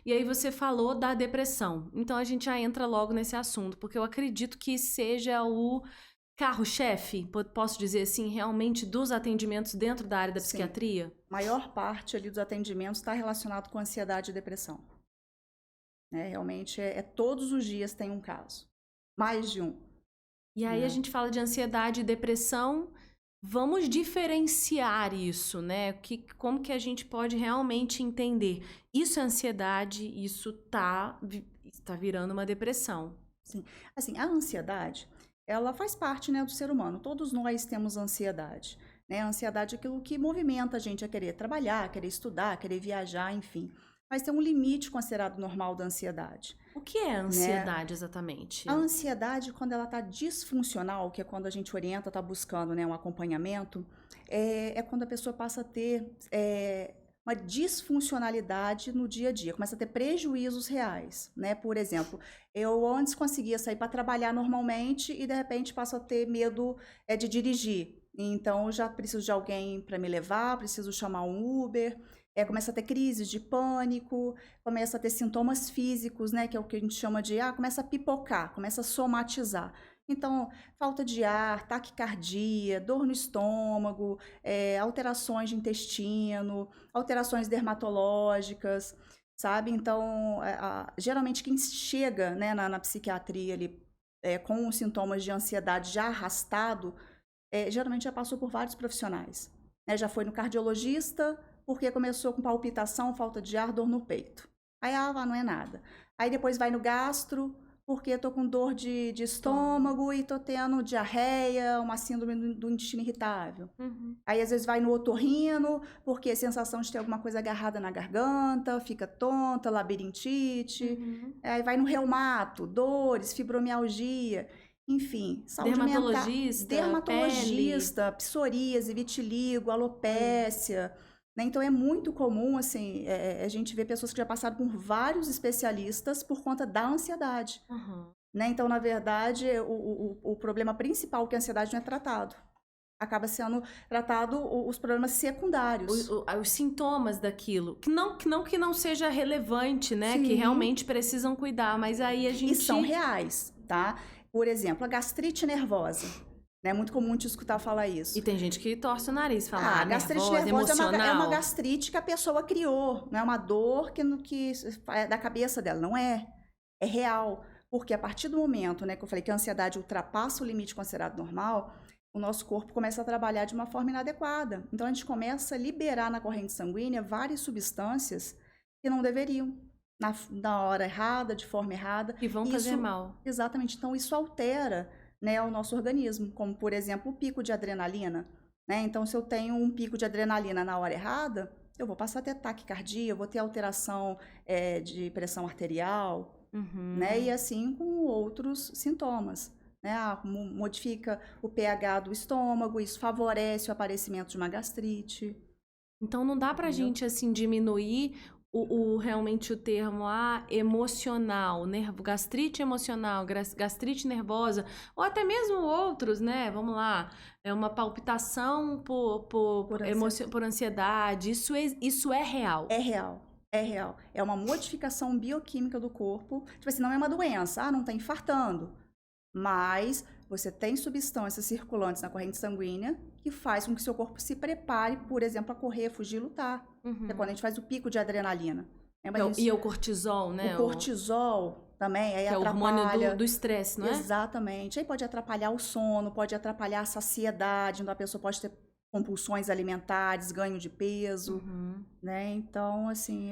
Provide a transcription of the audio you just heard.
E aí você falou da depressão. Então a gente já entra logo nesse assunto, porque eu acredito que seja o carro-chefe, posso dizer assim, realmente dos atendimentos dentro da área da psiquiatria? Maior parte ali dos atendimentos está relacionado com ansiedade e depressão. Né? Realmente todos os dias tem um caso. Mais de um. E aí a gente fala de ansiedade e depressão. Vamos diferenciar isso, né? Como que a gente pode realmente entender? Isso é ansiedade, isso tá virando uma depressão. Sim. Assim, a ansiedade, ela faz parte, né, do ser humano. Todos nós temos ansiedade. Né? A ansiedade é aquilo que movimenta a gente a querer trabalhar, querer estudar, querer viajar, enfim. Mas tem um limite considerado normal da ansiedade. O que é ansiedade, né? Exatamente? A ansiedade, quando ela está disfuncional, que é quando a gente orienta, está buscando, né, um acompanhamento, é quando a pessoa passa a ter uma disfuncionalidade no dia a dia, começa a ter prejuízos reais, né? Por exemplo, eu antes conseguia sair para trabalhar normalmente e de repente passo a ter medo de dirigir. Então, eu já preciso de alguém para me levar, preciso chamar um Uber. Começa a ter crises de pânico, começa a ter sintomas físicos, né? Que é o que a gente chama de, começa a pipocar, começa a somatizar. Então, falta de ar, taquicardia, dor no estômago, alterações de intestino, alterações dermatológicas, sabe? Então, geralmente quem chega, né, na psiquiatria ali, com os sintomas de ansiedade já arrastado, geralmente já passou por vários profissionais. Né? Já foi no cardiologista, porque começou com palpitação, falta de ar, dor no peito. Aí, não é nada. Aí depois vai no gastro, porque tô com dor de estômago e tô tendo diarreia, uma síndrome do intestino irritável. Uhum. Aí às vezes vai no otorrino, porque a sensação de ter alguma coisa agarrada na garganta, fica tonta, labirintite. Uhum. Aí vai no reumato, dores, fibromialgia. Enfim, saúde dermatologista, psoríase, vitiligo, alopécia. Né? Então é muito comum assim, a gente ver pessoas que já passaram por vários especialistas por conta da ansiedade. Uhum. Né? Então, na verdade, o problema principal é que a ansiedade não é tratado. Acaba sendo tratado os problemas secundários. Os sintomas daquilo. Que não seja relevante, né? Sim. Que realmente precisam cuidar, mas aí a gente... E são reais, tá? Por exemplo, a gastrite nervosa. É muito comum te escutar falar isso. E tem gente que torce o nariz, fala, a gastrite nervosa é uma gastrite que a pessoa criou, não é uma dor que é da cabeça dela, não é. É real. Porque a partir do momento, né, que eu falei que a ansiedade ultrapassa o limite considerado normal, o nosso corpo começa a trabalhar de uma forma inadequada. Então a gente começa a liberar na corrente sanguínea várias substâncias que não deveriam. Na hora errada, de forma errada. Que vão fazer mal. Exatamente. Então isso altera, né, o nosso organismo, como por exemplo o pico de adrenalina. Né? Então se eu tenho um pico de adrenalina na hora errada, eu vou passar a ter taquicardia, eu vou ter alteração de pressão arterial, né? E assim com outros sintomas. Né? Modifica o pH do estômago, isso favorece o aparecimento de uma gastrite. Então não dá pra gente assim diminuir realmente o termo emocional, gastrite emocional, gastrite nervosa, ou até mesmo outros, né? Vamos lá, é uma palpitação por ansiedade. Isso é real. É real. É real. É uma modificação bioquímica do corpo. Tipo assim, não é uma doença. Não tá infartando. Mas você tem substâncias circulantes na corrente sanguínea que faz com que seu corpo se prepare, por exemplo, a correr, fugir, lutar. É quando a gente faz o pico de adrenalina. E o cortisol, né? O cortisol também, aí atrapalha. É o hormônio do estresse, não é? Exatamente. Aí pode atrapalhar o sono, pode atrapalhar a saciedade, então a pessoa pode ter compulsões alimentares, ganho de peso, né? Então, assim,